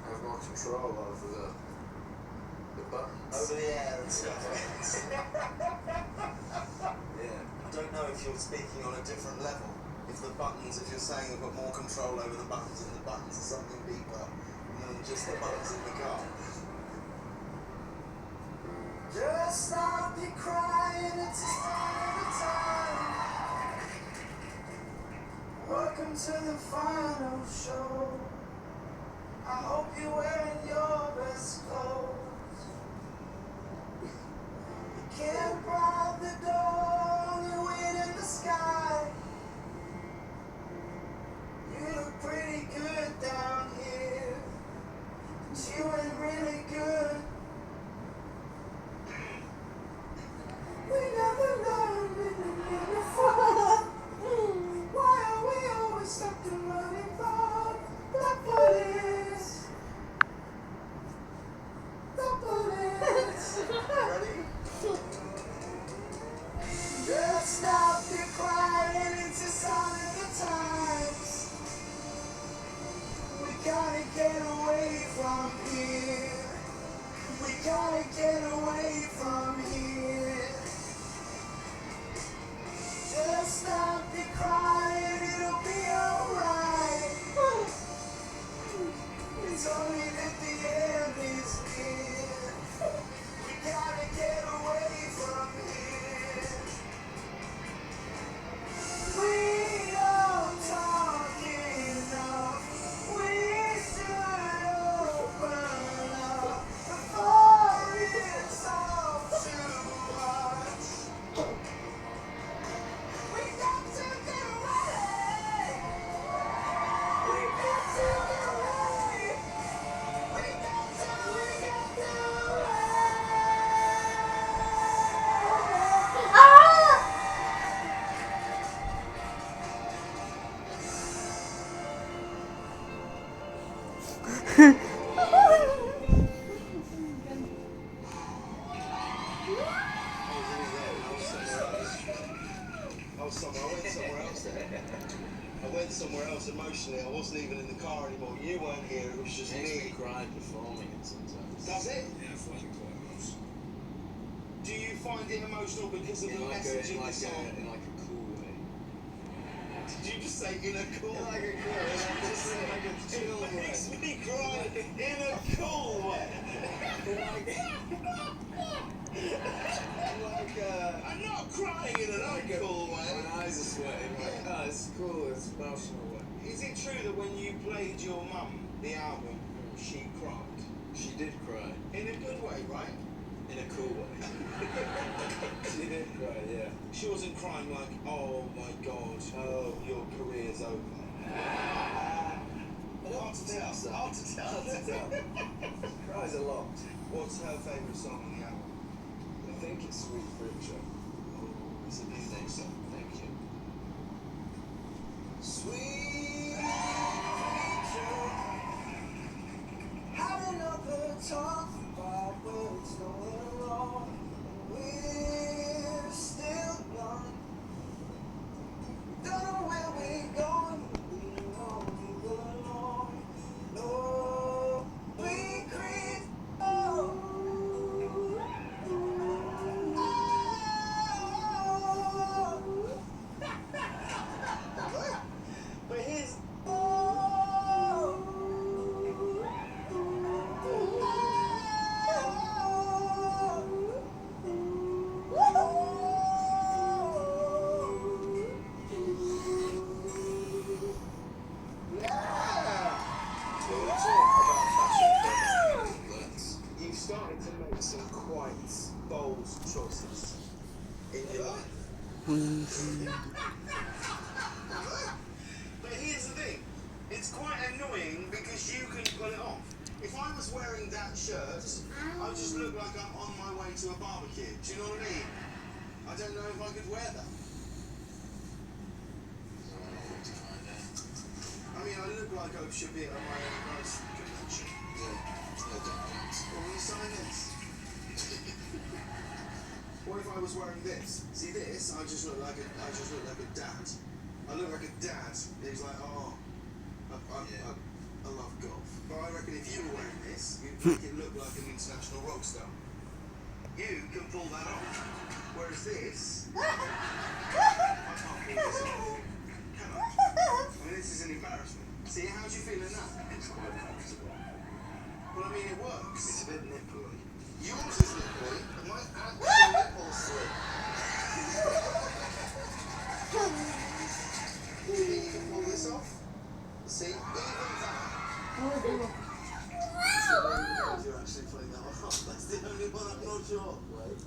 have more control over the buttons. Over the air and stuff. Yeah. I don't know if you're speaking on a different level. If the buttons, if you're saying you've got more control over the buttons and the buttons are something deeper than just the buttons in the car. Just stop your crying, it's a sign of time. Welcome to the final show. I hope you're wearing your best clothes. You can't bribe the dawn, you win in the sky. You look pretty good down here, but you ain't really good. We never learned in the uniform. Why are we always stuck in running from the police? The police. Ready? Just stop your crying, it's a sign of the times. We gotta get away from here. We gotta get away from here. Just stop your crying, it'll be alright. It's only that the end is near. We gotta get away from here. We don't talk enough. We should open up before it's all too much. We got to get away. We got to get away. We got to I went somewhere else emotionally. I wasn't even in the car anymore. You weren't here. It was just Makes me. me cry performing it sometimes. Does it? Yeah, I find it quite emotional. Do you find it emotional because of the In message of the song? in like a cool way. Did you just say in a cool way? Like a cool way. Just in like a chill It way. makes me cry in a cool way. I'm not crying in an uncool way. My eyes are sweating. Like, oh, it's cool. It's emotional way. Is it true that when you played your mum the album, she cried? She did cry. In a good way, right? In a cool way. She did cry, yeah. She wasn't crying like, oh my god, oh, your career's over. Hard to tell. Hard to tell. Hard to tell. Cries a lot. What's her favourite song on the album? I think it's Sweet Future. Oh, is it I think so. Thank you. Sweet future. Had another talk about where it's going wrong. We're still blind. Don't know where we're going. We know we belong. No, we creep. Oh. But here's you've started to make some quite bold choices in your life. But here's the thing, it's quite annoying because you can pull it off. If I was wearing that shirt, I just look like I'm on my way to a barbecue. Do you know what I mean? I don't know if I could wear that. I mean, I look like I should be at my own nice convention. Well, will you sign this? What if I was wearing this? See this? I just look like a dad. I look like a dad. He's like, oh, I love golf, but I reckon if you were wearing this, you'd make it look like an international rock star. You can pull that off, whereas this, I can't pull this off. Can I? I mean, this is an embarrassment. See, how do you feel in that? It's quite comfortable. Well, I mean, it works. It's a bit nipply. Yours is nipply, and my actual nipple's slit. You think you can pull this off? See, even that. You're actually putting that one off. That's the only one I'm not sure. Wait.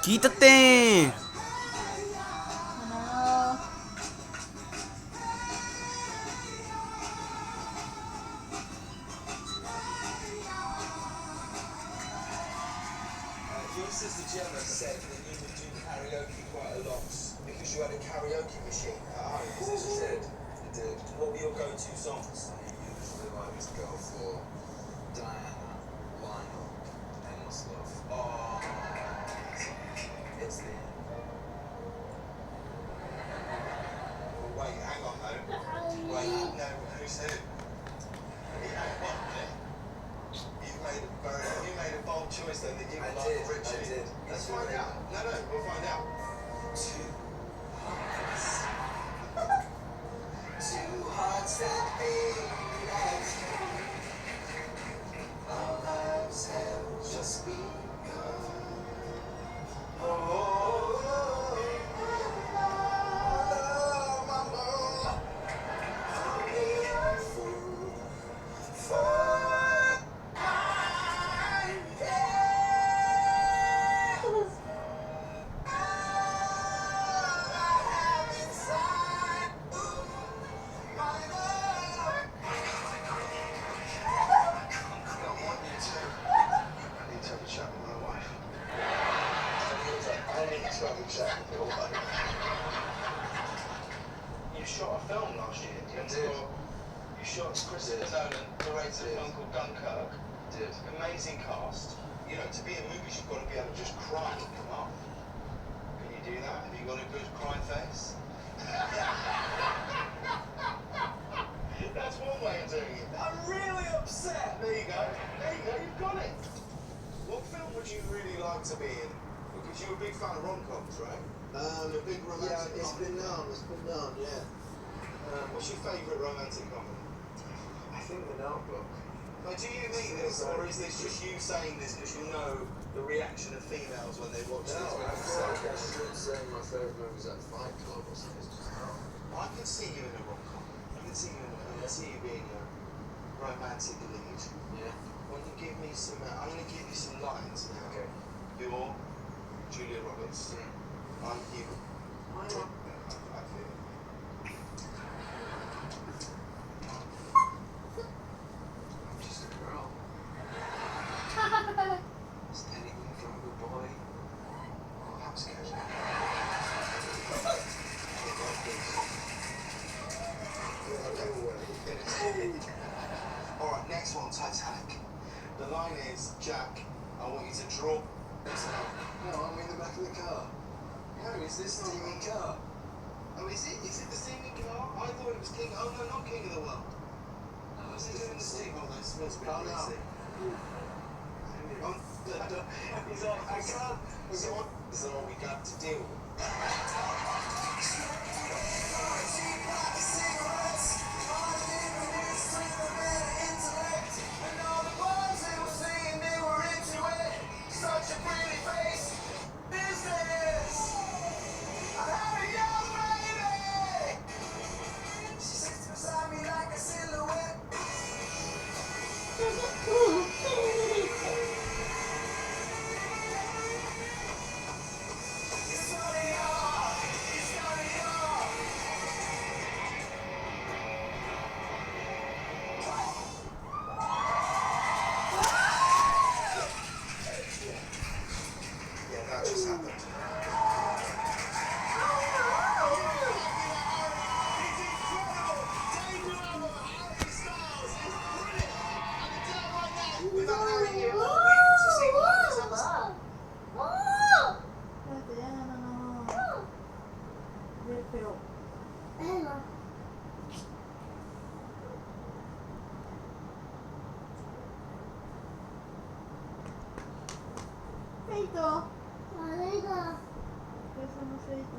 Quítate. Your sister Gemma said that you would do karaoke quite a lot because you had a karaoke machine at home. Is this what she said? I did. What were your go-to songs? Usually I just go for Diana, Lionel, Endless Love. Oh, it's the end. Wait, hang on though. Wait, no, who's who? Hang on, mate. You made a bold choice though that you were like Richie. I did. Let's find out. No, we'll find out. Two hearts that beat. Our lives have just begun. You shot a film last year. You shot Christopher Nolan narrated a film called Dunkirk. Did. Amazing cast. You know, to be in movies, you've got to be able to just cry and come up. Can you do that? Have you got a good crying face? That's one way of doing it. I'm really upset. There you go. You've got it. What film would you really like to be in? Because you're a big fan of rom-coms, right? You're a big romantic It's comedy. been known, yeah. What's your favourite romantic comedy? I think The Notebook. Now, do you mean this, or is this just you saying this because you know the reaction of females when they watch this? I feel like I should say my favourite movie is like Fight Club or something. It's just not. I can see you in a rom-com. I can see you being a romantic lead. Yeah. When you give me some, I'm going to give you some lines now. Okay. You're Julia Roberts. I'm you. I feel. I'm just a girl. Is anything from a boy? Oh, that was good. Alright, next one, Titanic. The line is, Jack, I want you to draw. No, I'm in the back of the car. No, is this not Steaming car. Oh, is it? Is it the steaming car? I thought it was King. Oh no, not King of the World. No, What's it's he doing the steam? different. Oh, that's supposed to be Oh, no. racing. Oh, he's on. I can't. So what we got to do? pero... Feito. Eso no feito.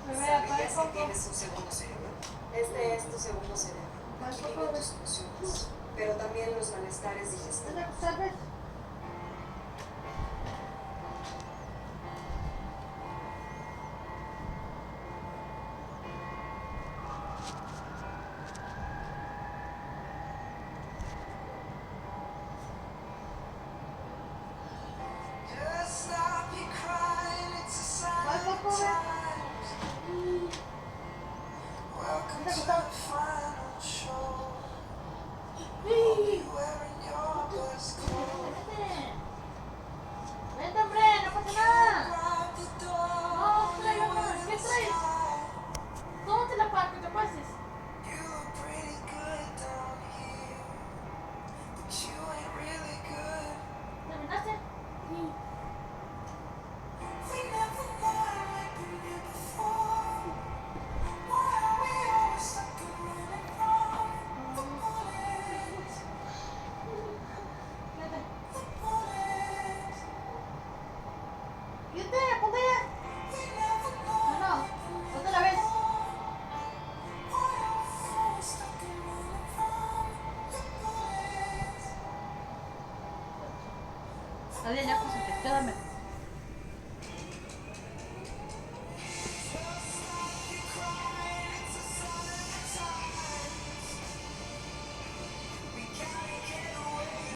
¿Sabías que tienes un segundo cerebro? Este es tu segundo cerebro. Aquí viven tus emociones, pero también los malestares digestivos. Vente, hombre, no pasa nada. No, trae, ¿qué traes? Tómate la parte, ¿qué pases? ¿Terminaste? Sí. Vete, ponte ya. No, otra vez. Está bien, ya pues, quédame.